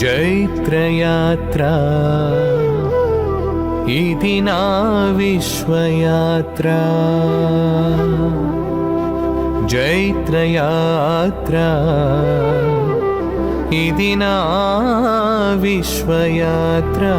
जैत्रयात्रा इति ना विश्वयात्रा जैत्रयात्रा इति ना विश्वयात्रा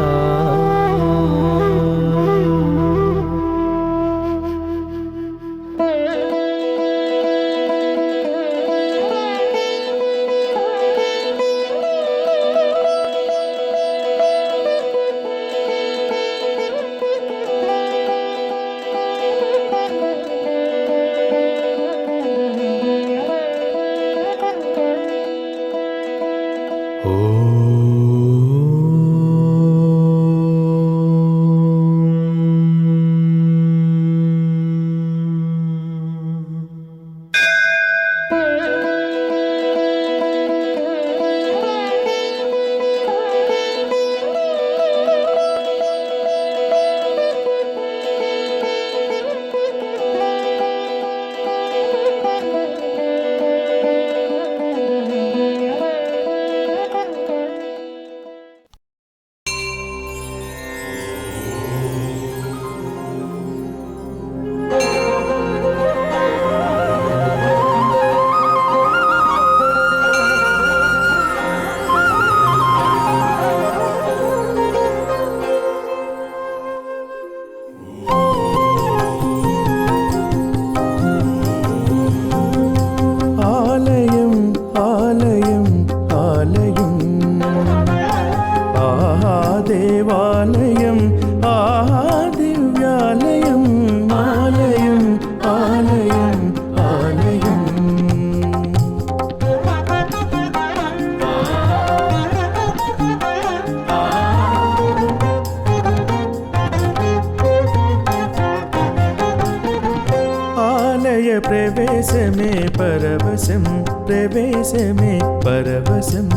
प्रवेश में परवशं प्रवेश में परवशं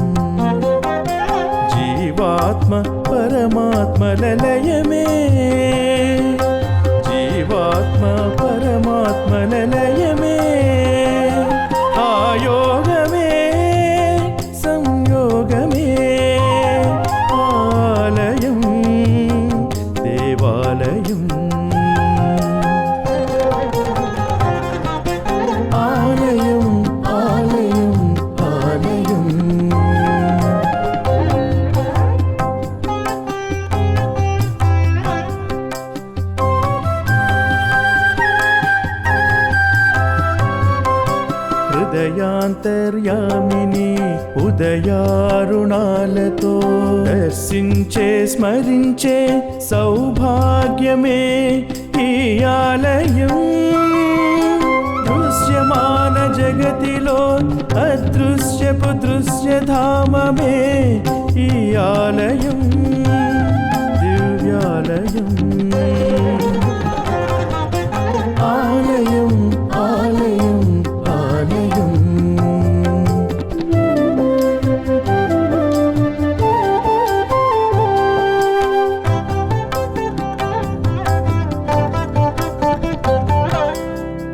जीवात्मा परमात्मा ललय में जीवात्मा परमात्मा ललय में आयोग में संयोग में आलयं देवालयं హృదయాంతర్యామిని ఉదయారుణాలతో దర్శించే స్మరించే సౌభాగ్యమే ఈ ఆలయం దృశ్యమాన జగతిలో అదృశ్యపు దృశ్యధామమే ఈ ఆలయం దివ్యాలయం ఆలయం ఆలయం ఆలయం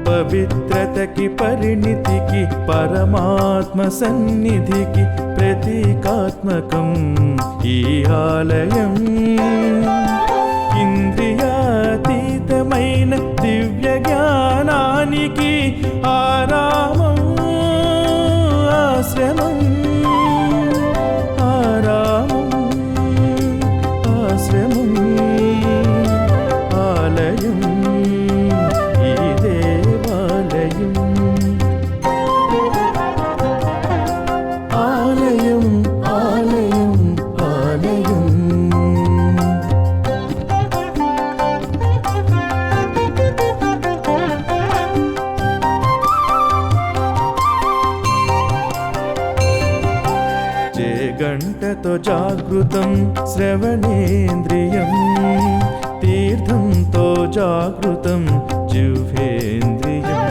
పవిత్రతకి పరిణితికి పరమాత్మ సన్నిధికి ప్రతీకాత్మకం ఈ ఆలయం ఇంద్రియాతీతమైన దివ్య జ్ఞానానికి ఆరామం ఆశ్రమం ఆరామం ఆశ్రమం ఆలయం ఈ దేవాలయం ఆలయం ఆలయం ఆలయం గంటతో జాగృతం శ్రవణేంద్రియం తీర్థంతో జాగృతం జిహ్వేంద్రియం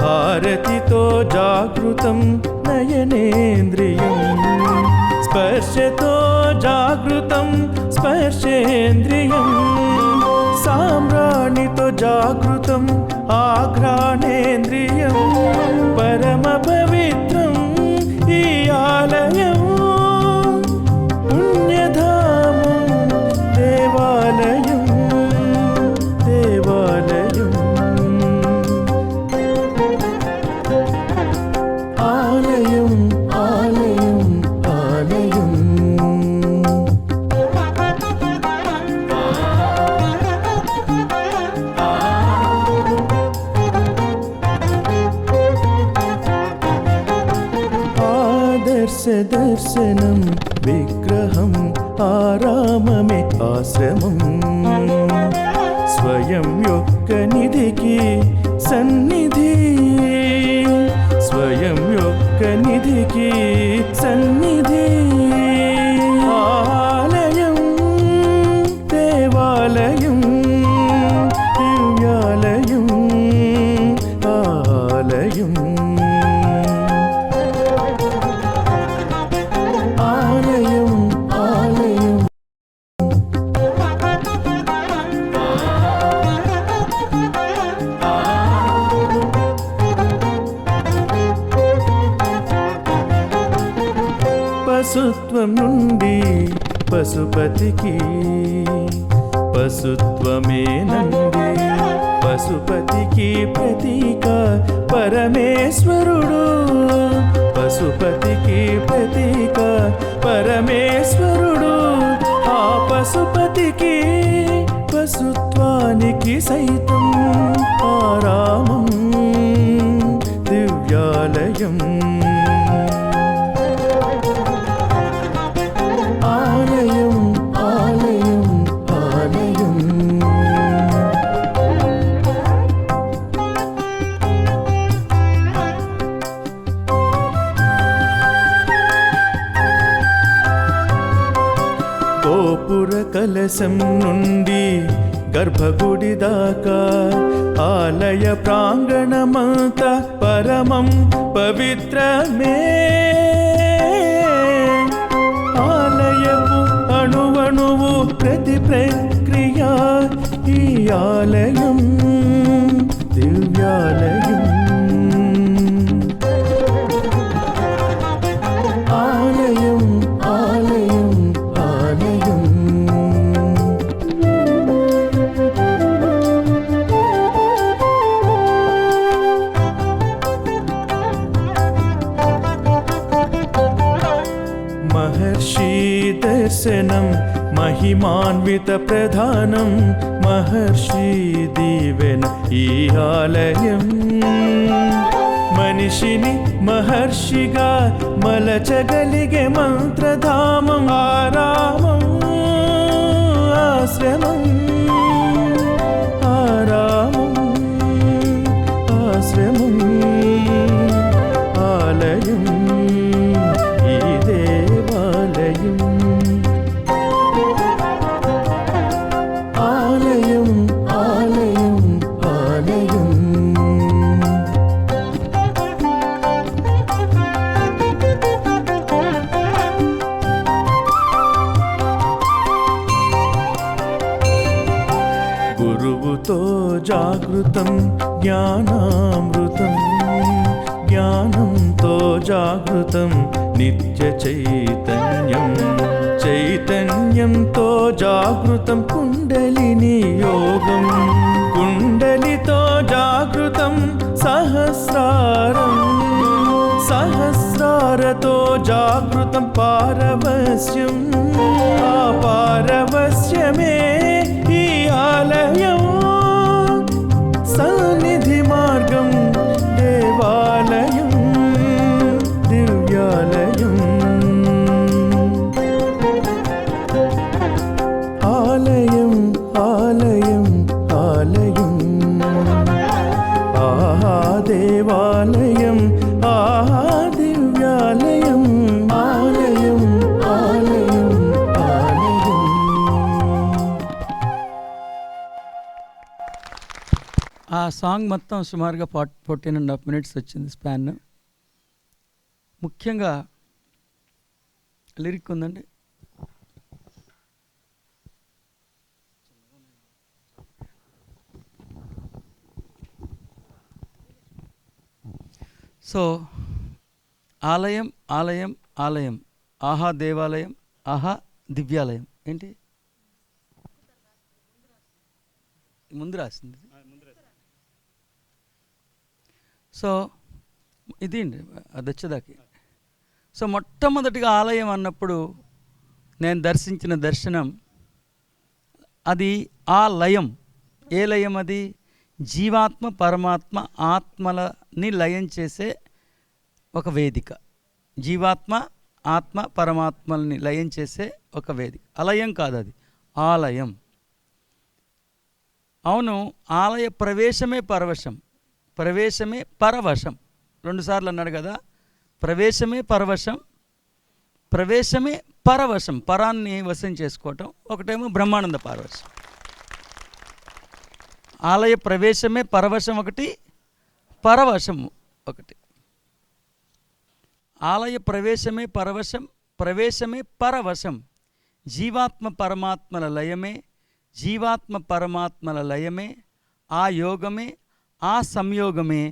హారతితో జాగృతం నయనేంద్రియం స్పర్శతో జాగృతం స్పర్శేంద్రియం సామ్రాణితో జాగృతం ఆఘ్రాణేంద్రియం పరమ పవిత్రం ఈ ఆలయం దర్శనం విగ్రహం ఆరామమే ఆశ్రమం స్వయం యొక్క నిధికి సన్నిధి స్వయం యొక్క నిధికి సన్నిధి ఆలయం దేవాలయం దివ్యాలయం ఆలయం ఆలయం ఆలయం పశుత్వం నుండి పశుపతికి పశుత్వమే నంది పశుపతికి ప్రతీక పరమేశ్వరుడు పశుపతికి ప్రతీక పరమేశ్వరుడు ఆ పశుపతికి పశుత్వానికి సైతం ఆరామం దివ్యాలయం ఆలయం ఆలయం ఆలయం గోపుర కలశం నుండి గర్భగుడి దాకా ఆలయ ప్రాంగణమంతా పరమం పవిత్రమే ఆలయము అణువణువు ప్రతి ప్రక్రియ ఈ ఆలయం దివ్యాలయం ఆలయం ఆలయం ఆలయం మహర్షి దర్శనం మహిమాన్విత ప్రధానం మహర్షి దీవెన ఈ ఆలయం మనిషిని మహర్షిగా మలచగలిగే మంత్రధామం ఆరామం ఆశ్రమం ఆరామం ఆశ్రమం ఆలయం ఈ దేవాలయం ఆలయం ఆలయం ఆలయం గురువుతో జాగృతం జ్ఞానామృతం జ్ఞానంతో జాగృతం నిత్య చైతన్యం చైతన్యంతో జాగృతం కుండలిని యోగం కుండలితో జాగృతం సహస్రారం సహస్రారతో జాగృతం పారవస్యం ఆ పారవస్యమే ఈ ఆలయం సన్నిధి మార్గం దేవాలయం దివ్యాలయం ఆలయం ఆలయం ఆలయం ఆహా దేవాలయం ఆహా దివ్యాలయం ఆలయం ఆలయం ఆలయం ఆ సాంగ్ మొత్తం సుమారుగా 14.5 minutes వచ్చింది స్పాన్. ముఖ్యంగా లిరిక్ ఉందండి. సో ఆలయం ఆలయం ఆలయం ఆహా దేవాలయం ఆహా దివ్యాలయం ఏంటి ముందు రాసింది. సో ఇది అది వచ్చేదాకి. సో మొట్టమొదటిగా ఆలయం అన్నప్పుడు నేను దర్శించిన దర్శనం అది ఆ లయం. ఏ లయం అది? జీవాత్మ పరమాత్మ ఆత్మలని లయం చేసే ఒక వేదిక. జీవాత్మ ఆత్మ పరమాత్మల్ని లయం చేసే ఒక వేదిక. అలయం కాదు, అది ఆలయం. అవును, ఆలయ ప్రవేశమే పరవశం, ప్రవేశమే పరవశం. రెండుసార్లు అన్నాడు కదా, ప్రవేశమే పరవశం, ప్రవేశమే పరవశం, పరాన్ని వశం చేసుకోవటం. ఒకటేమో బ్రహ్మానంద పారవశం. ఆలయ ప్రవేశమే పరవశం ఒకటి, పరవశం ఒకటి. ఆలయ ప్రవేశమే పరవశం, ప్రవేశమే పరవశం. జీవాత్మ పరమాత్మల లయమే, జీవాత్మ పరమాత్మల లయమే, ఆ యోగమే, ఆ సంయోగమే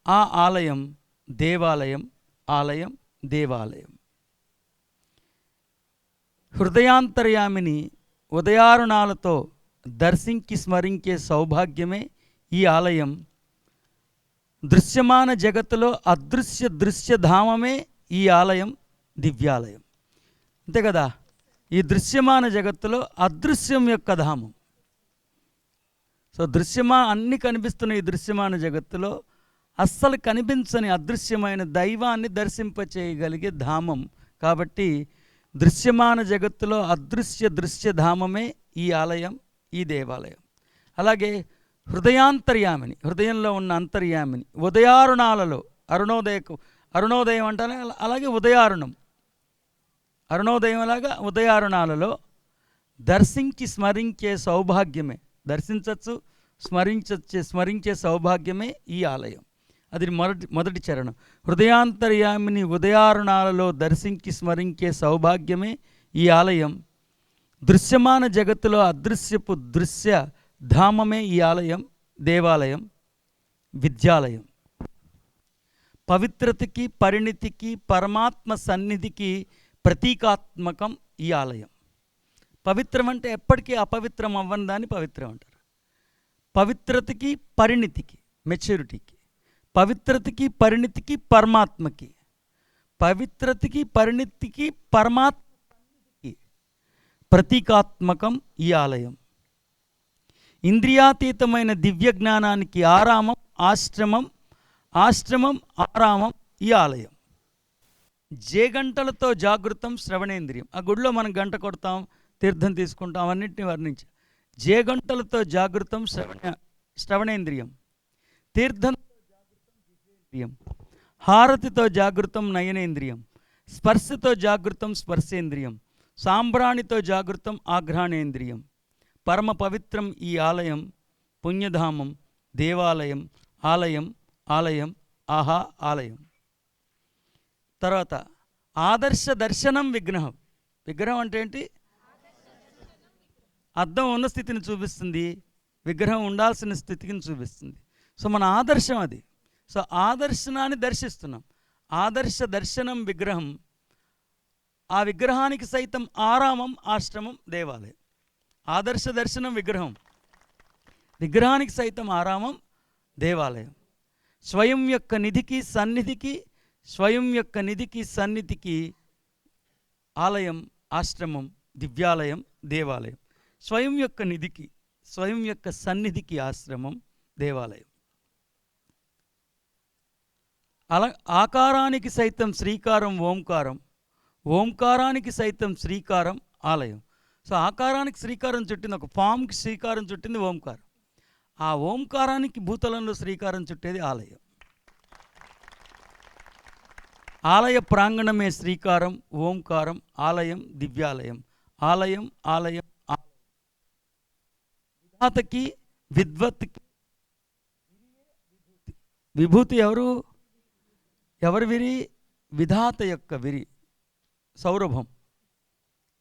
ఆ ఆలయం, దేవాలయం, ఆలయం, దేవాలయం. హృదయాంతర్యామిని ఉదయారుణాలతో దర్శించి స్మరించే సౌభాగ్యమే ఈ ఆలయం. దృశ్యమాన జగత్తులో అదృశ్య దృశ్యధామమే ఈ ఆలయం, దివ్యాలయం. అంతే కదా, ఈ దృశ్యమాన జగత్తులో అదృశ్యం యొక్క ధామం. సో అన్నీ కనిపిస్తున్న ఈ దృశ్యమాన జగత్తులో అస్సలు కనిపించని అదృశ్యమైన దైవాన్ని దర్శింపచేయగలిగే ధామం. కాబట్టి దృశ్యమాన జగత్తులో అదృశ్య దృశ్యధామమే ఈ ఆలయం, ఈ దేవాలయం. అలాగే హృదయాంతర్యామిని, హృదయంలో ఉన్న అంతర్యామిని ఉదయారుణాలలో, అరుణోదయం అంటేనే అలాగే ఉదయారుణం, అరుణోదయం లాగా ఉదయారుణాలలో దర్శించి స్మరించే సౌభాగ్యమే, దర్శించవచ్చు, స్మరించే సౌభాగ్యమే ఈ ఆలయం. అది మొదటి చరణం. హృదయాంతర్యామిని ఉదయారుణాలలో దర్శించి స్మరించే సౌభాగ్యమే ఈ ఆలయం. దృశ్యమాన జగత్తులో అదృశ్యపు దృశ్య ధామమే ఈ ఆలయం, దేవాలయం, విద్యాలయం. పవిత్రతకి, పరిణితికి, పరమాత్మ సన్నిధికి ప్రతీకాత్మకం ఈ ఆలయం. పవిత్రం అంటే ఎప్పటికీ అపవిత్రం అవ్వని దాన్ని పవిత్రం అంటారు. పవిత్రతకి, పరిణితికి, మెచ్యూరిటీకి, పవిత్రతకి, పరిణితికి, పరమాత్మకి, పవిత్రతకి, పరిణితికి, పరమాత్మకి ప్రతీకాత్మకం ఈ ఆలయం. ఇంద్రియాతీతమైన దివ్య జ్ఞానానికి ఆరామం, ఆశ్రమం, ఆశ్రమం, ఆరామం ఈ ఆలయం. గంటలతో జాగృతం శ్రవణేంద్రియం. ఆ గుడిలో మనం గంట కొడతాం, తీర్థం తీసుకుంటాం, అన్నింటినీ వర్ణించాం. గంటలతో జాగృతం శ్రవణేంద్రియం, తీర్థంతో జాగృతం జిహ్వేంద్రియం, హారతితో జాగృతం నయనేంద్రియం, స్పర్శతో జాగృతం స్పర్శేంద్రియం, సాంబ్రాణితో జాగృతం ఆఘ్రాణేంద్రియం. పరమ పవిత్రం ఈ ఆలయం, పుణ్యధామం, దేవాలయం, ఆలయం, ఆలయం, ఆహా ఆలయం. తర్వాత ఆదర్శ దర్శనం విగ్రహం. విగ్రహం అంటే ఏంటి? అద్దం ఉన్న స్థితిని చూపిస్తుంది, విగ్రహం ఉండాల్సిన స్థితిని చూపిస్తుంది. సో మన ఆదర్శం అది. సో ఆదర్శనాన్ని దర్శిస్తున్నాం. ఆదర్శ దర్శనం విగ్రహం. ఆ విగ్రహానికి సైతం ఆరామం, ఆశ్రమం, దేవాలయం. ఆదర్శ దర్శనం విగ్రహం, విగ్రహానికి సైతం ఆరామం, దేవాలయం. స్వయం యొక్క నిధికి సన్నిధికి, స్వయం యొక్క నిధికి సన్నిధికి ఆలయం, ఆశ్రమం, దివ్యాలయం, దేవాలయం. స్వయం యొక్క నిధికి, స్వయం యొక్క సన్నిధికి ఆశ్రమం, దేవాలయం. ఆకారానికి సైతం శ్రీకారం ఓంకారం, ఓంకారానికి సైతం శ్రీకారం ఆలయం. సో ఆకారానికి శ్రీకారం చుట్టింది, ఒక ఫామ్కి శ్రీకారం చుట్టింది ఓంకారం. ఆ ఓంకారానికి భూతలంలో శ్రీకారం చుట్టేది ఆలయం. ఆలయ ప్రాంగణమే శ్రీకారం, ఓంకారం, ఆలయం, దివ్యాలయం. ఆలయం, ఆలయం, విధాతకి, విద్వత్కి విభూతి ఎవరు? ఎవరి విరి? విధాత యొక్క విరి, సౌరభం.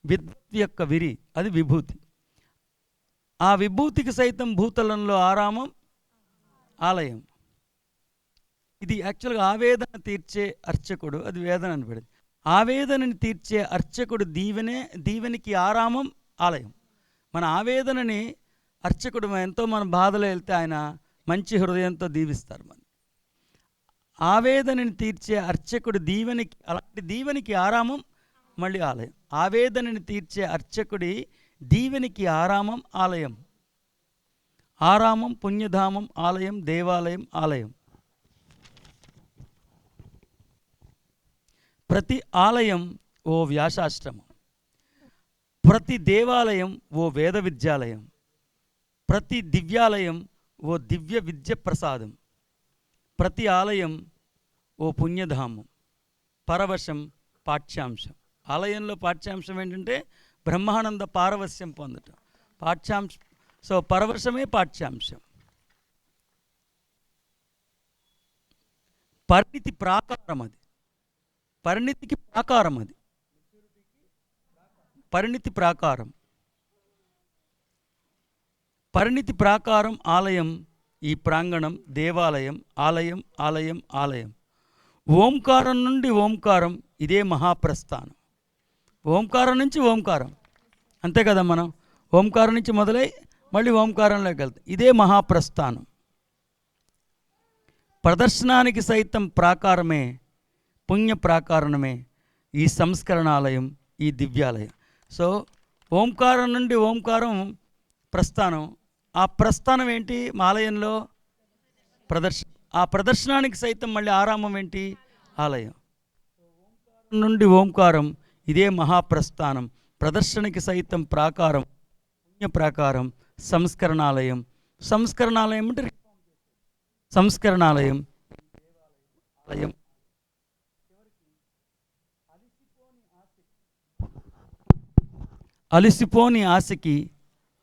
విద్వత్ యొక్క విరి, అది విభూతి. ఆ విభూతికి సైతం భూతలంలో ఆరామం, ఆలయం. ఇది యాక్చువల్గా ఆవేదన తీర్చే అర్చకుడు, అది వేదన అని పెడింది. ఆవేదనని తీర్చే అర్చకుడు దీవెనికి ఆరామం, ఆలయం. మన ఆవేదనని అర్చకుడు, ఎంతో మన బాధలో వెళ్తే ఆయన మంచి హృదయంతో దీవిస్తారు. మన ఆవేదనని తీర్చే అర్చకుడు దీవెనికి, అలాంటి దీవెనికి ఆరామం, మళ్ళీ ఆలయం. ఆవేదనని తీర్చే అర్చకుడి దీవెనికి ఆరామం, ఆలయం. ఆరామం, పుణ్యధామం, ఆలయం, దేవాలయం, ఆలయం. ప్రతి ఆలయం ఓ వ్యాసాశ్రమం, ప్రతి దేవాలయం ఓ వేద విద్యాలయం, ప్రతి దివ్యాలయం ఓ దివ్య విద్య ప్రసాదం, ప్రతి ఆలయం ఓ పుణ్యధామం, పరవశం పాఠ్యాంశం. ఆలయంలో పాఠ్యాంశం ఏంటంటే బ్రహ్మానంద పారవశ్యం పొందటం. పాఠ్యాంశం, సో పరవశమే పాఠ్యాంశం. పరిణితి ప్రాకారం అది, పరిణితికి ప్రాకారం అది, పరిణితి ప్రాకారం. పరిణితి ప్రాకారం ఆలయం, ఈ ప్రాంగణం దేవాలయం. ఆలయం ఆలయం ఆలయం. ఓంకారం నుండి ఓంకారం, ఇదే మహాప్రస్థానం. ఓంకారం నుంచి ఓంకారం, అంతే కదా. మనం ఓంకారం నుంచి మొదలై మళ్ళీ ఓంకారంలోకి వెళ్తాం. ఇదే మహాప్రస్థానం. ప్రదర్శనానికి సైతం ప్రాకారమే, పుణ్య ప్రాకారణమే ఈ సంస్కరణాలయం, ఈ దివ్యాలయం. సో ఓంకారం నుండి ఓంకారం ప్రస్థానం. ఆ ప్రస్థానం ఏంటి? ఆలయంలో ప్రదర్శన. ఆ ప్రదర్శనానికి సైతం మళ్ళీ ఆరామం ఏంటి? ఆలయం. ఓంకారం నుండి ఓంకారం, ఇదే మహాప్రస్థానం. ప్రదర్శనకి సైతం ప్రాకారం, పుణ్య ప్రాకారం, సంస్కరణాలయం. సంస్కరణాలయం అంటే సంస్కరణాలయం, ఆలయం. అలిసిపోని ఆశకి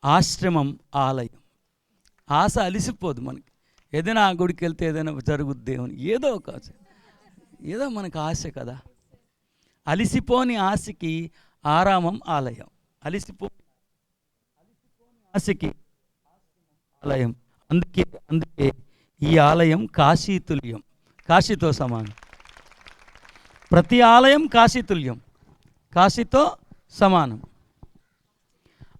ఆశ్రమం ఆలయం. ఆశ అలిసిపోదు మనకి. ఏదైనా ఆ గుడికి వెళ్తే ఏదైనా జరుగుద్దేమని ఏదో ఒక ఆశ, ఏదో మనకు ఆశ కదా. అలిసిపోని ఆశకి ఆరామం ఆలయం. అలిసిపోని ఆశకి ఆలయం. అందుకే ఈ ఆలయం కాశీతుల్యం, కాశీతో సమానం. ప్రతి ఆలయం కాశీతుల్యం, కాశీతో సమానం.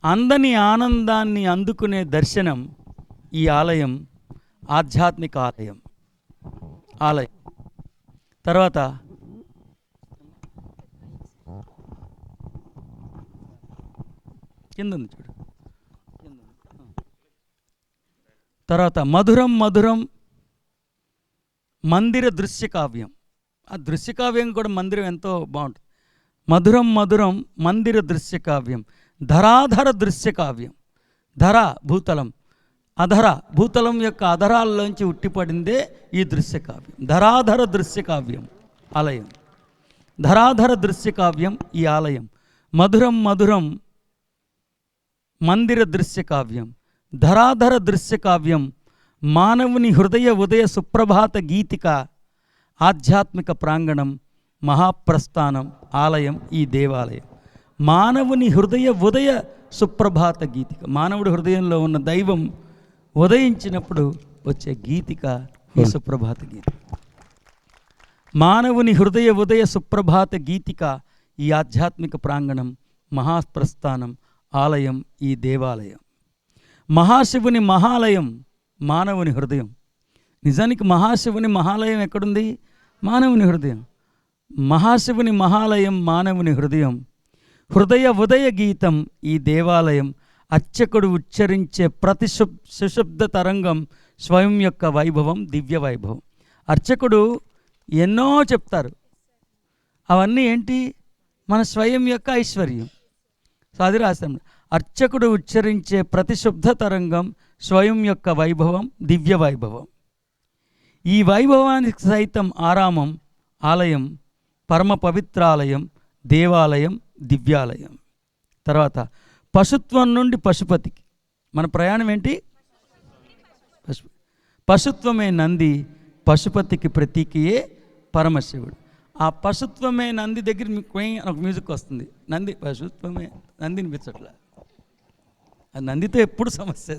అందని ఆనందాన్ని అందుకునే దర్శనం ఈ ఆలయం, ఆధ్యాత్మిక ఆలయం. ఆలయం తర్వాత కింద ఉంది చూడు. తర్వాత మధురం మధురం మందిర దృశ్య కావ్యం. ఆ దృశ్య కావ్యం కూడా మందిరం ఎంతో బాగుంటుంది. మధురం మధురం మందిర దృశ్య కావ్యం. ధరాధర దృశ్య కావ్యం. ధర భూతలం, అధర భూతలం యొక్క అధరాల్లోంచి ఉట్టిపడిందే ఈ దృశ్య కావ్యం. ధరాధర దృశ్య కావ్యం ఆలయం. ధరాధర దృశ్య కావ్యం ఈ ఆలయం. మధురం మధురం మందిర దృశ్య కావ్యం. ధరాధర దృశ్య కావ్యం మానవుని హృదయ ఉదయ సుప్రభాత గీతిక. ఆధ్యాత్మిక ప్రాంగణం, మహాప్రస్థానం, ఆలయం ఈ దేవాలయం. మానవుని హృదయ ఉదయ సుప్రభాత గీతిక. మానవుడి హృదయంలో ఉన్న దైవం ఉదయించినప్పుడు వచ్చే గీతిక ఈ సుప్రభాత గీతిక. మానవుని హృదయ ఉదయ సుప్రభాత గీతిక ఈ ఆధ్యాత్మిక ప్రాంగణం, మహాప్రస్థానం, ఆలయం ఈ దేవాలయం. మహాశివుని మహాలయం మానవుని హృదయం. నిజానికి మహాశివుని మహాలయం ఎక్కడుంది? మానవుని హృదయం. మహాశివుని మహాలయం మానవుని హృదయం. హృదయ ఉదయ గీతం ఈ దేవాలయం. అర్చకుడు ఉచ్చరించే ప్రతి సుశబ్ద తరంగం స్వయం యొక్క వైభవం, దివ్య వైభవం. అర్చకుడు ఎన్నో చెప్తారు, అవన్నీ ఏంటి? మన స్వయం యొక్క ఐశ్వర్యం. సో అది రాస్తాం. అర్చకుడు ఉచ్చరించే ప్రతి శుద్ధ తరంగం స్వయం యొక్క వైభవం, దివ్య వైభవం. ఈ వైభవానికి సైతం ఆరామం, ఆలయం, పరమ పవిత్రాలయం, దేవాలయం, దివ్యాలయం. తర్వాత పశుత్వం నుండి పశుపతికి. మన ప్రయాణం ఏంటి? పశుత్వమే నంది, పశుపతికి ప్రతీకియే పరమశివుడు. ఆ పశుత్వమే నంది దగ్గర మీకు ఒక మ్యూజిక్ వస్తుంది. నంది పశుత్వమే, నంది వినిపించట్లే. ఆ నందితో ఎప్పుడు సమస్య.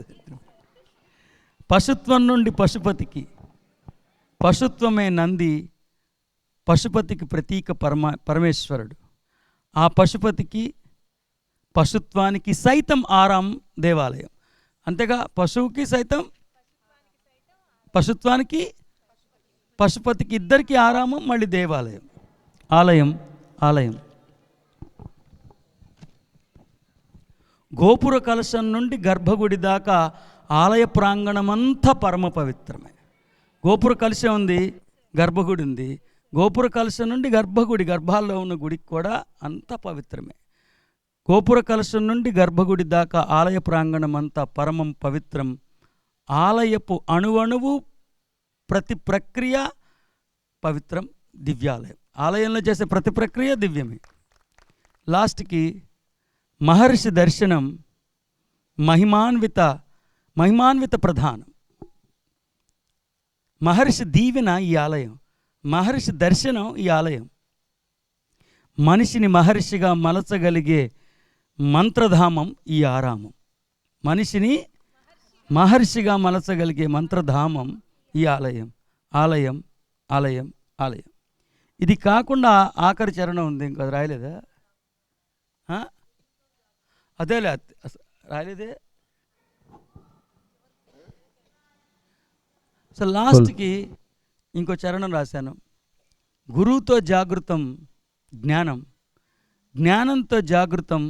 పశుత్వం నుండి పశుపతికి. పశుత్వమే నంది, పశుపతికి ప్రతీక పరమేశ్వరుడు. ఆ పశుపతికి, పశుత్వానికి సైతం ఆరామం దేవాలయం. అంతేగా, పశువుకి సైతం, పశుత్వానికి, పశుపతికి ఇద్దరికి ఆరామం, మళ్ళీ దేవాలయం, ఆలయం, ఆలయం. గోపుర కలశం నుండి గర్భగుడి దాకా ఆలయ ప్రాంగణమంతా పరమ పవిత్రమే. గోపుర కలశం ఉంది, గర్భగుడి ఉంది. గోపుర కలశం నుండి గర్భగుడి, గర్భాల్లో ఉన్న గుడికి కూడా అంతా పవిత్రమే. గోపుర కలశం నుండి గర్భగుడి దాకా ఆలయ ప్రాంగణం అంతా పరమం పవిత్రం. ఆలయపు అణువణువు ప్రతి ప్రక్రియ పవిత్రం, దివ్యాలయం. ఆలయంలో చేసే ప్రతి ప్రక్రియ దివ్యమే. లాస్ట్కి మహర్షి దర్శనం మహిమాన్విత ప్రధానం. మహర్షి దీవెన ఈ ఆలయం, మహర్షి దర్శనం ఈ ఆలయం. మనిషిని మహర్షిగా మలచగలిగే మంత్రధామం ఈ ఆరామం. మనిషిని మహర్షిగా మలచగలిగే మంత్రధామం ఈ ఆలయం. ఆలయం ఆలయం ఆలయం. ఇది కాకుండా ఆఖరి చరణం ఉంది, ఇంకా అది రాయలేదా? అదేలే, రాయలేదే. సో లాస్ట్కి ఇంకో చరణం రాశాను. గురువుతో జాగృతం జ్ఞానం, జ్ఞానంతో జాగృతం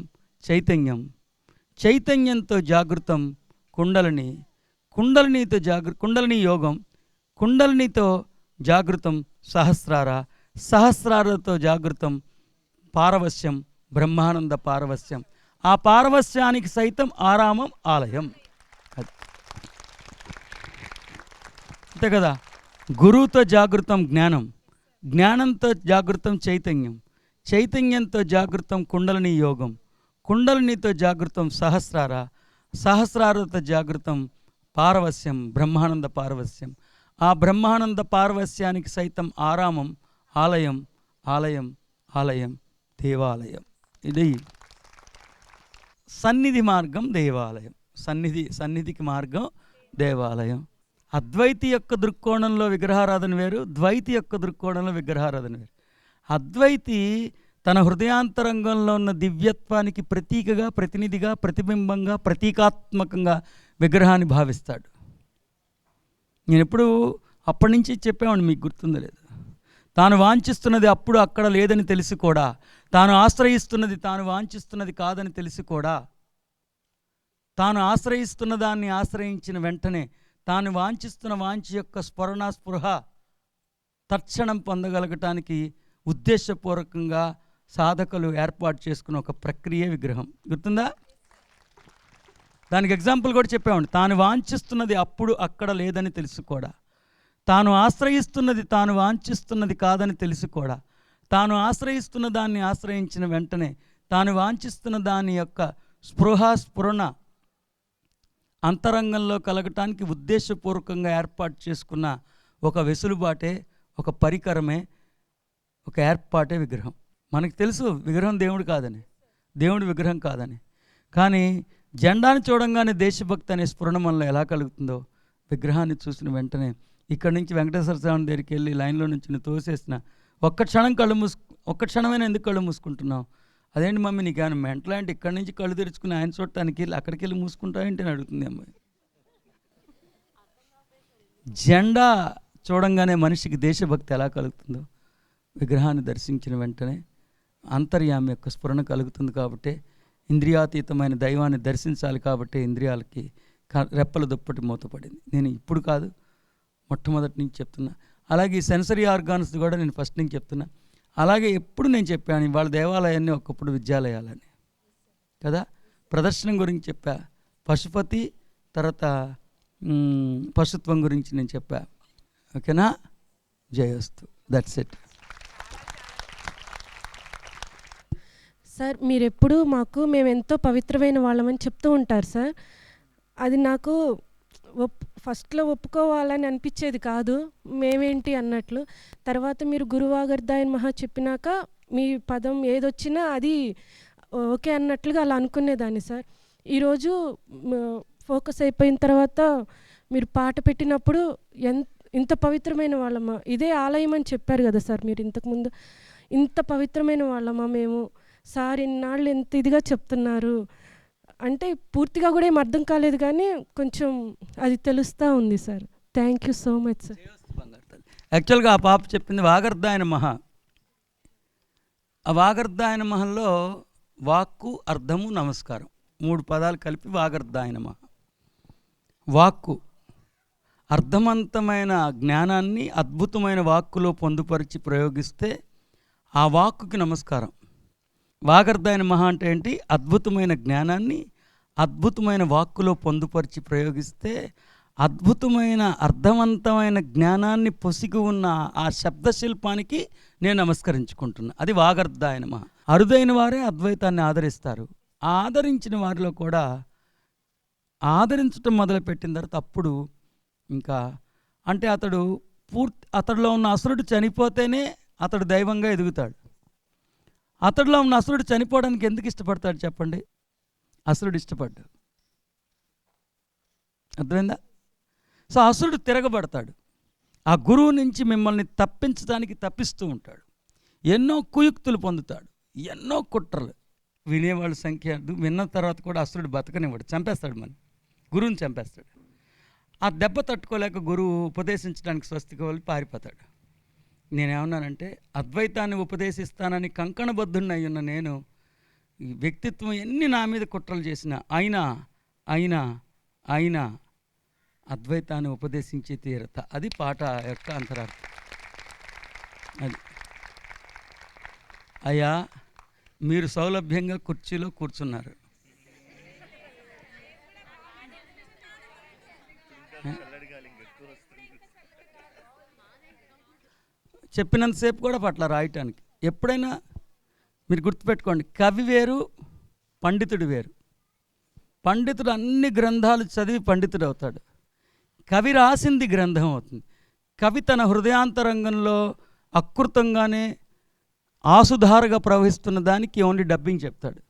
చైతన్యం, చైతన్యంతో జాగృతం కుండలిని, కుండలిని యోగం, కుండలినితో జాగృతం సహస్రార, సహస్రారతో జాగృతం పారవస్యం, బ్రహ్మానంద పారవస్యం. ఆ పారవస్యానికి సైతం ఆరామం ఆలయం. అంతే కదా. గురువుతో జాగృతం జ్ఞానం, జ్ఞానంతో జాగృతం చైతన్యం, చైతన్యంతో జాగృతం కుండలిని యోగం, కుండలినితో జాగృతం సహస్రార, సహస్రారతో జాగృతం పారవస్యం, బ్రహ్మానంద పారవస్యం. ఆ బ్రహ్మానంద పారవస్యానికి సైతం ఆరామం ఆలయం, ఆలయం ఆలయం దేవాలయం. ఇది సన్నిధి మార్గం దేవాలయం. సన్నిధికి మార్గం దేవాలయం. అద్వైతి యొక్క దృక్కోణంలో విగ్రహారాధన వేరు, ద్వైతి యొక్క దృక్కోణంలో విగ్రహారాధన వేరు. అద్వైతి తన హృదయాంతరంగంలో ఉన్న దివ్యత్వానికి ప్రతీకగా, ప్రతినిధిగా, ప్రతిబింబంగా, ప్రతీకాత్మకంగా విగ్రహాన్ని భావిస్తాడు. నేను ఎప్పుడు అప్పటి నుంచి చెప్పేవాడిని, మీకు గుర్తుందో లేదు. తాను వాంఛిస్తున్నది అప్పుడు అక్కడ లేదని తెలిసి కూడా, తాను ఆశ్రయిస్తున్నది తాను వాంఛిస్తున్నది కాదని తెలిసి కూడా, తాను ఆశ్రయిస్తున్న దాన్ని ఆశ్రయించిన వెంటనే తాను వాంఛిస్తున్న వాంఛ యొక్క స్ఫురణ తక్షణం పొందగలగటానికి ఉద్దేశపూర్వకంగా సాధకులు ఏర్పాటు చేసుకున్న ఒక ప్రక్రియ విగ్రహం. గుర్తుందా? దానికి ఎగ్జాంపుల్ కూడా చెప్పామండి. తాను వాంఛిస్తున్నది అప్పుడు అక్కడ లేదని తెలిసి కూడా, తాను ఆశ్రయిస్తున్నది తాను వాంఛిస్తున్నది కాదని తెలిసి కూడా, తాను ఆశ్రయిస్తున్న దాన్ని ఆశ్రయించిన వెంటనే తాను వాంఛిస్తున్న దాని యొక్క స్పృణ అంతరంగంలో కలగటానికి ఉద్దేశపూర్వకంగా ఏర్పాటు చేసుకున్న ఒక వెసులుబాటే, ఒక పరికరమే, ఒక ఏర్పాటే విగ్రహం. మనకు తెలుసు విగ్రహం దేవుడు కాదని, దేవుడి విగ్రహం కాదని. కానీ జెండాను చూడంగానే దేశభక్తి అనే స్ఫురణ మనలో ఎలా కలుగుతుందో, విగ్రహాన్ని చూసిన వెంటనే ఇక్కడి నుంచి వెంకటేశ్వర స్వామి దగ్గరికి వెళ్ళి లైన్లో నుంచి తోసేసిన ఒక్క క్షణమైనా ఎందుకు కళ్ళు మూసుకుంటున్నావు? అదేంటి మమ్మీ నీకు ఏమైనా మెంటల్ అంటే ఇక్కడి నుంచి కళ్ళు తెరుచుకుని ఆయన చూడటానికి వెళ్ళి అక్కడికి వెళ్ళి మూసుకుంటావేంటి అని అడుగుతుంది అమ్మాయి. జెండా చూడంగానే మనిషికి దేశభక్తి ఎలా కలుగుతుందో, విగ్రహాన్ని దర్శించిన వెంటనే అంతర్యామి యొక్క స్ఫురణ కలుగుతుంది. కాబట్టి ఇంద్రియాతీతమైన దైవాన్ని దర్శించాలి. కాబట్టి ఇంద్రియాలకి రెప్పల దుప్పటి మూతపడింది. నేను ఇప్పుడు కాదు, మొట్టమొదటి నుంచి చెప్తున్నా. అలాగే ఈ సెన్సరీ ఆర్గాన్స్ కూడా నేను ఫస్ట్ నుంచి చెప్తున్నా. అలాగే ఎప్పుడు నేను చెప్పాను, ఇవాళ దేవాలయాన్ని ఒకప్పుడు విద్యాలయాలని కదా. ప్రదర్శనం గురించి చెప్పా, పశుపతి తర్వాత పశుత్వం గురించి నేను చెప్పా. ఓకేనా? జయస్తు. That's it. సార్ మీరెప్పుడు మేము ఎంతో పవిత్రమైన వాళ్ళమని చెప్తూ ఉంటారు సార్. అది నాకు ఫస్ట్లో ఒప్పుకోవాలని అనిపించేది కాదు, మేమేంటి అన్నట్లు. తర్వాత మీరు గురువాగర్ధాయన్ మహా చెప్పినాక మీ పదం ఏదొచ్చినా అది ఓకే అన్నట్లుగా అలా అనుకునేదాన్ని సార్. ఈరోజు ఫోకస్ అయిపోయిన తర్వాత మీరు పాట పెట్టినప్పుడు ఇంత పవిత్రమైన వాళ్ళమా, ఇదే ఆలయం అని చెప్పారు కదా సార్ మీరు ఇంతకుముందు. ఇంత పవిత్రమైన వాళ్ళమా మేము సార్, ఇన్నాళ్ళు ఎంత ఇదిగా చెప్తున్నారు అంటే పూర్తిగా కూడా ఏం అర్థం కాలేదు, కానీ కొంచెం అది తెలుస్తూ ఉంది sir. Thank you so much sir. యాక్చువల్గా ఆ పాప చెప్పింది వాగర్ధాయన మహా. ఆ వాగర్ధాయన మహంలో వాక్కు, అర్థము, నమస్కారం 3 పదాలు కలిపి వాగర్ధాయన మహా. వాక్కు అర్థవంతమైన జ్ఞానాన్ని అద్భుతమైన వాక్కులో పొందుపరిచి ప్రయోగిస్తే ఆ వాక్కుకి నమస్కారం. వాగర్ధాయన మహా అంటే ఏంటి? అద్భుతమైన జ్ఞానాన్ని అద్భుతమైన వాక్కులో పొందుపరిచి ప్రయోగిస్తే అద్భుతమైన అర్థవంతమైన జ్ఞానాన్ని పొసిగి ఉన్న ఆ శబ్దశిల్పానికి నేను నమస్కరించుకుంటున్నా. అది వాగర్ధాయన మహా. అరుదైన వారే అద్వైతాన్ని ఆదరిస్తారు. ఆదరించిన వారిలో కూడా ఆదరించటం మొదలుపెట్టిన తర్వాత అప్పుడు ఇంకా అంటే అతడిలో ఉన్న అసురుడు చనిపోతేనే అతడు దైవంగా ఎదుగుతాడు. అతడిలో ఉన్న అసురుడు చనిపోవడానికి ఎందుకు ఇష్టపడతాడు చెప్పండి? అసురుడు ఇష్టపడ్డాడు. అర్థమైందా? సో అసురుడు తిరగబడతాడు. ఆ గురువు నుంచి మిమ్మల్ని తప్పించడానికి తప్పిస్తూ ఉంటాడు. ఎన్నో కుయుక్తులు పొందుతాడు, ఎన్నో కుట్రలు. వినేవాళ్ళ సంఖ్య విన్న తర్వాత కూడా అసురుడు బతకనివ్వడు, చంపేస్తాడు. మన గురువుని చంపేస్తాడు. ఆ దెబ్బ తట్టుకోలేక గురువు ఉపదేశించడానికి స్వస్తికి వెళ్ళి పారిపోతాడు. నేనేమన్నానంటే అద్వైతాన్ని ఉపదేశిస్తానని కంకణబద్ధుడిని అయ్యున్న నేను ఈ వ్యక్తిత్వం ఎన్ని నా మీద కుట్రలు చేసినా అయినా అద్వైతాన్ని ఉపదేశించి తీరత. అది పాట యొక్క అంతరార్థం. అది అయ్యా మీరు సౌలభ్యంగా కుర్చీలో కూర్చున్నారు. చెప్పినంతసేపు కూడా పట్ల రాయటానికి. ఎప్పుడైనా మీరు గుర్తుపెట్టుకోండి, కవి వేరు, పండితుడు వేరు. పండితుడు అన్ని గ్రంథాలు చదివి పండితుడు అవుతాడు. కవి రాసింది గ్రంథం అవుతుంది. కవి తన హృదయాంతరంగంలో అకృతంగానే ఆసుధారగా ప్రవహిస్తున్న దానికి ఓన్లీ డబ్బింగ్ చెప్తాడు.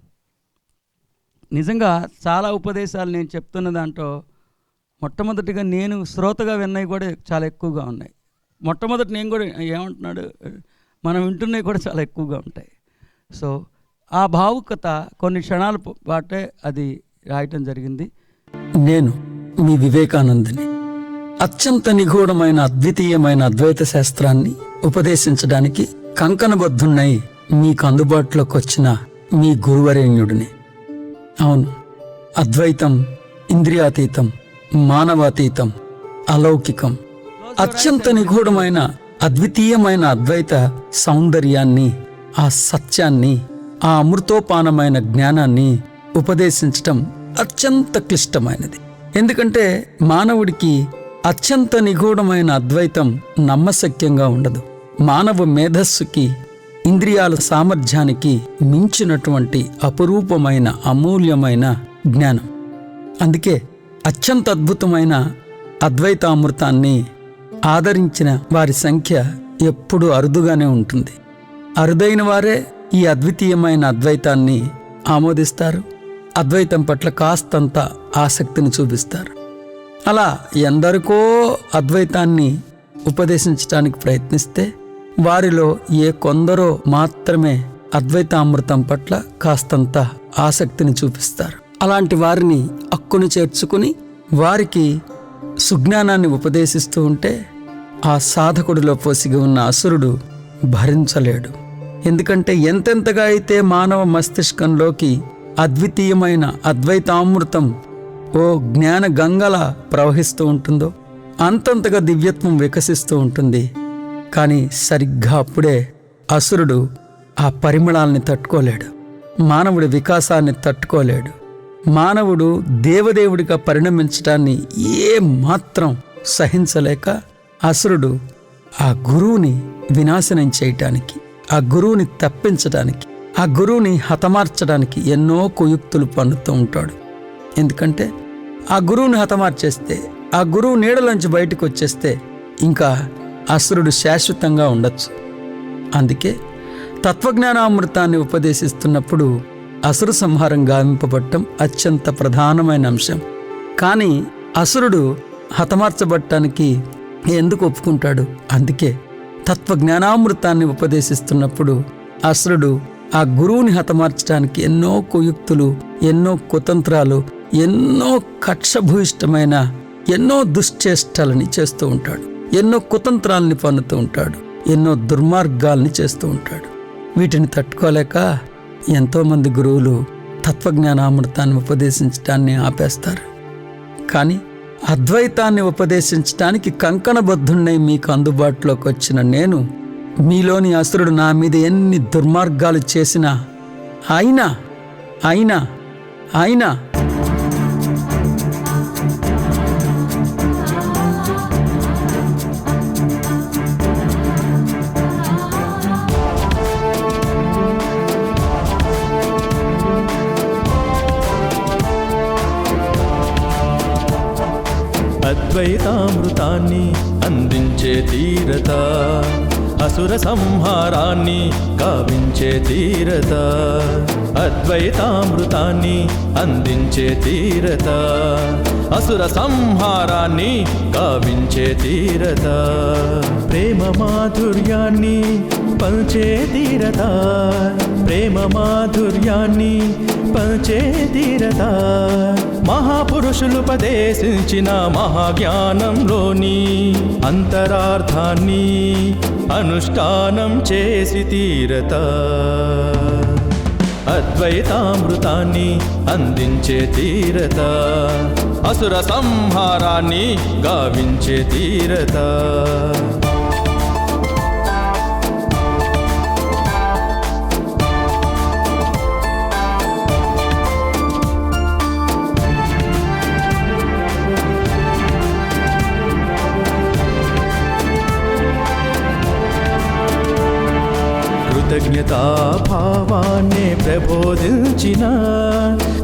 నిజంగా చాలా ఉపదేశాలు నేను చెప్తున్న దాంట్లో మొట్టమొదటిగా నేను శ్రోతగా విన్నవి కూడా చాలా ఎక్కువగా ఉన్నాయి. మొట్టమొదటి నేను కూడా ఏమంటున్నాడు, మనం వింటున్నవి కూడా చాలా ఎక్కువగా ఉంటాయి. సో ఆ భావుకత కొన్ని క్షణాల పాటే అది రాయటం జరిగింది. నేను మీ వివేకానందని అత్యంత నిగూఢమైన అద్వితీయమైన అద్వైత శాస్త్రాన్ని ఉపదేశించడానికి కంకణబద్ధున్నై మీకు అందుబాటులోకి వచ్చిన మీ గురువరేణ్యుడిని. అవును, అద్వైతం ఇంద్రియాతీతం, మానవాతీతం, అలౌకికం, అత్యంత నిగూఢమైన అద్వితీయమైన అద్వైత సౌందర్యాన్ని, ఆ సత్యాన్ని, ఆ అమృతోపానమైన జ్ఞానాన్ని ఉపదేశించటం అత్యంత క్లిష్టమైనది. ఎందుకంటే మానవుడికి అత్యంత నిగూఢమైన అద్వైతం నమ్మశక్యంగా ఉండదు. మానవ మేధస్సుకి, ఇంద్రియాల సామర్థ్యానికి మించినటువంటి అపురూపమైన అమూల్యమైన జ్ఞానం. అందుకే అత్యంత అద్భుతమైన అద్వైతామృతాన్ని ఆదరించిన వారి సంఖ్య ఎప్పుడూ అరుదుగానే ఉంటుంది. అరుదైన వారే ఈ అద్వితీయమైన అద్వైతాన్ని ఆమోదిస్తారు, అద్వైతం పట్ల కాస్తంత ఆసక్తిని చూపిస్తారు. అలా ఎందరికో అద్వైతాన్ని ఉపదేశించడానికి ప్రయత్నిస్తే వారిలో ఏ కొందరో మాత్రమే అద్వైతామృతం పట్ల కాస్తంత ఆసక్తిని చూపిస్తారు. అలాంటి వారిని అక్కును చేర్చుకుని వారికి సుజ్ఞానాన్ని ఉపదేశిస్తూ ఉంటే ఆ సాధకుడిలో పొసిగి ఉన్న అసురుడు భరించలేడు. ఎందుకంటే ఎంతెంతగా అయితే మానవ మస్తిష్కంలోకి అద్వితీయమైన అద్వైతామృతం ఓ జ్ఞాన గంగలా ప్రవహిస్తూ ఉంటుందో అంతంతగా దివ్యత్వం వికసిస్తూ ఉంటుంది. కానీ సరిగ్గా అప్పుడే అసురుడు ఆ పరిమళాల్ని తట్టుకోలేడు, మానవుడి వికాసాన్ని తట్టుకోలేడు. మానవుడు దేవదేవుడిగా పరిణమించడాన్ని ఏ మాత్రం సహించలేక అసురుడు ఆ గురువుని వినాశనం చేయటానికి, ఆ గురువుని తప్పించడానికి, ఆ గురువుని హతమార్చడానికి ఎన్నో కుయుక్తులు పన్నుతూ ఉంటాడు. ఎందుకంటే ఆ గురువుని హతమార్చేస్తే, ఆ గురువు నీడలోంచి బయటకు వచ్చేస్తే ఇంకా అసురుడు శాశ్వతంగా ఉండొచ్చు. అందుకే తత్వజ్ఞానామృతాన్ని ఉపదేశిస్తున్నప్పుడు అసురు సంహారం గావింపబట్టం అత్యంత ప్రధానమైన అంశం. కానీ అసురుడు హతమార్చబట్టానికి ఎందుకు ఒప్పుకుంటాడు? అందుకే తత్వజ్ఞానామృతాన్ని ఉపదేశిస్తున్నప్పుడు అసురుడు ఆ గురువుని హతమార్చడానికి ఎన్నో కుయుక్తులు, ఎన్నో కుతంత్రాలు, ఎన్నో కక్షభూయిష్టమైన ఎన్నో దుశ్చేష్టలని చేస్తూ ఉంటాడు, ఎన్నో కుతంత్రాలని పన్నుతూ ఉంటాడు, ఎన్నో దుర్మార్గాల్ని చేస్తూ ఉంటాడు. వీటిని తట్టుకోలేక ఎంతోమంది గురువులు తత్వజ్ఞానామృతాన్ని ఉపదేశించడాన్ని ఆపేస్తారు. కానీ అద్వైతాన్ని ఉపదేశించడానికి కంకణబద్ధుణ్ణై మీకు అందుబాటులోకి వచ్చిన నేను, మీలోని అసురుడు నా మీద ఎన్ని దుర్మార్గాలు చేసినా అయినా అయినా అయినా అద్వైతామృతాన్ని అందించే తీరత, అసుర సంహారాన్ని గావించే తీరత. అద్వైతామృతాన్ని అందించే తీరత, అసుర సంహారాన్ని గావించే తీరత. ప్రేమ మాధుర్యాన్ని పంచే తీరత, ప్రేమ మాధుర్యాన్ని పంచే తీరత. మహాపురుషులు ఉపదేశించిన మహాజ్ఞానంలోని అంతరార్థాన్ని అనుష్ఠానం చేసి తీరత. అద్వైతామృతాన్ని అందించే తీరత, అసుర సంహారాన్ని గావించే తీరత. కృతజ్ఞతా భావాన్నే ప్రబోధించిన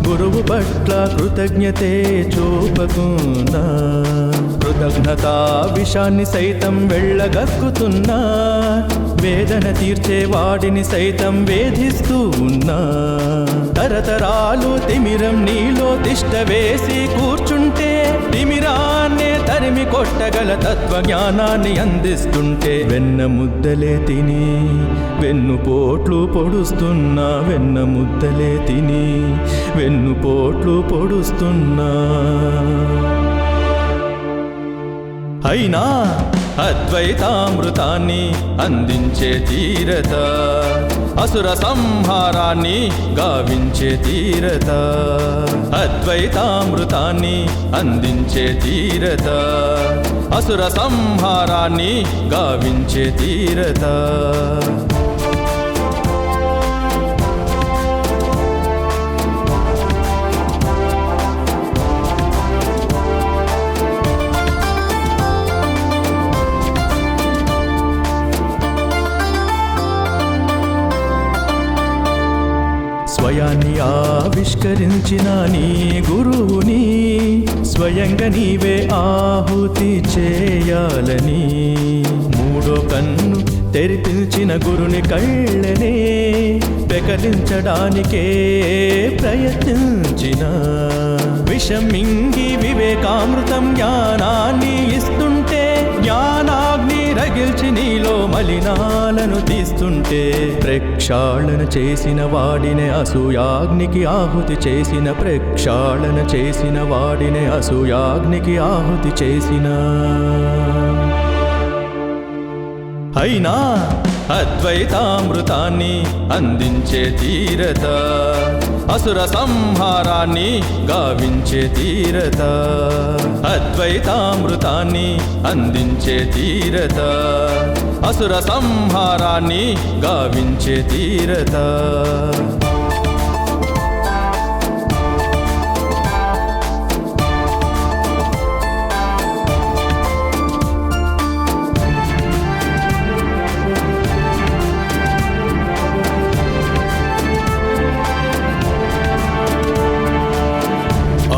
గురువు పట్ల కృతజ్ఞతే చూపకున్నా. కృతజ్ఞతా విషాన్ని సైతం వెళ్ళగక్కుతున్నా, వేదన తీర్చే వాడిని సైతం వేధిస్తూ ఉన్నా. తరతరాలు తిమిరం నీలో తిష్ట వేసి కూర్చుంటే, తిమిరాన్నే తరిమి కొట్టగల తత్వజ్ఞానాన్ని అందిస్తుంటే, వెన్న ముద్దలే తిని వెన్నుపోట్లు పొడుస్తున్నా, వెన్న ముద్దలే తిని వెన్నుపోట్లు పొడుస్తున్నా. అయినా అద్వైతామృతాన్ని అందించే తీరత, అసుర సంహారాన్ని గావించే తీరత. అద్వైతామృతాన్ని అందించే తీరత, అసుర సంహారాన్ని గావించే తీరత. స్వయాన్ని ఆవిష్కరించిన నీ గురువుని స్వయంగా నీవే ఆహుతి చేయాలని, మూడో కన్ను తెరిపించిన గురుని కళ్ళనే పెకలించడానికే ప్రయత్నించిన. విషం మింగి వివేకామృతం జ్ఞానాన్ని ఇస్తుంటే, జ్ఞానాగ్ని రగిల్చి నీలో మలినాలను తీస్తుంటే, ప్రక్షాళన చేసిన వాడినే అసూయాగ్నికి ఆహుతి చేసిన, ప్రక్షాళన చేసిన వాడినే అసూయాగ్నికి ఆహుతి చేసిన. అయినా అద్వైతామృతాన్ని అందించే తీరత, అసుర సంహారాన్ని గావించే తీరత. అద్వైతామృతాన్ని అందించే తీరత, అసుర సంహారాన్ని గావించే తీరత.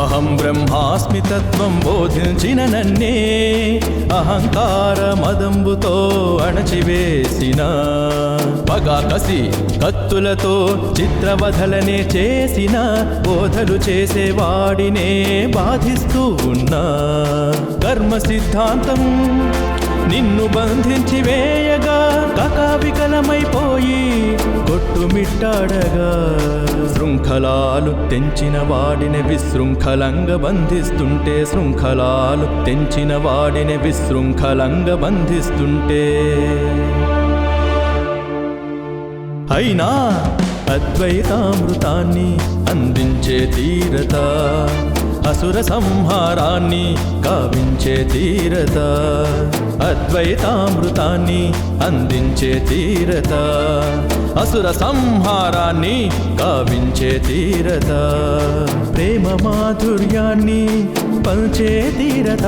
అహం బ్రహ్మాస్మి తత్వం బోధించిన నన్నే అహంకార మదంబుతో అణచివేసిన, పగ కసి కత్తులతో చిత్రవధలనే చేసిన, బోధలు చేసేవాడినే బాధిస్తూ ఉన్నా. కర్మ సిద్ధాంతం నిన్ను బంధించి వేయగా, కకావికలమైపోయి కొట్టుమిట్టాడగా, శృంఖలాలు తెంచిన వాడిని విశృంఖలంగా బంధిస్తుంటే, శృంఖలాలు తెంచిన వాడిని విశృంఖలంగా బంధిస్తుంటే. అయినా అద్వైతామృతాన్ని అందించే తీరత, అసుర సంహారాన్ని గావించే తీరత, అద్వైతామృతాన్ని అందించే తీరత, అసుర సంహారాన్ని గావించే తీరత, ప్రేమ మాధుర్యాన్ని పంచే తీరత,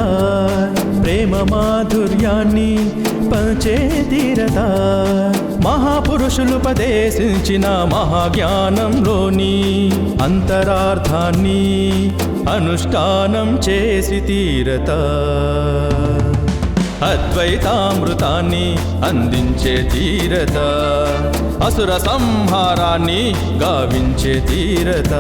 ప్రేమ మాధుర్యాన్ని పంచే తీరత, మహాపురుషులుపదేశించిన మహాజ్ఞానంలోని అంతరార్థాన్ని అనుష్ఠానం చేసి తీరత, అద్వైతామృతాన్ని అందించే తీరత, అసుర సంహారాన్ని గావించే తీరత.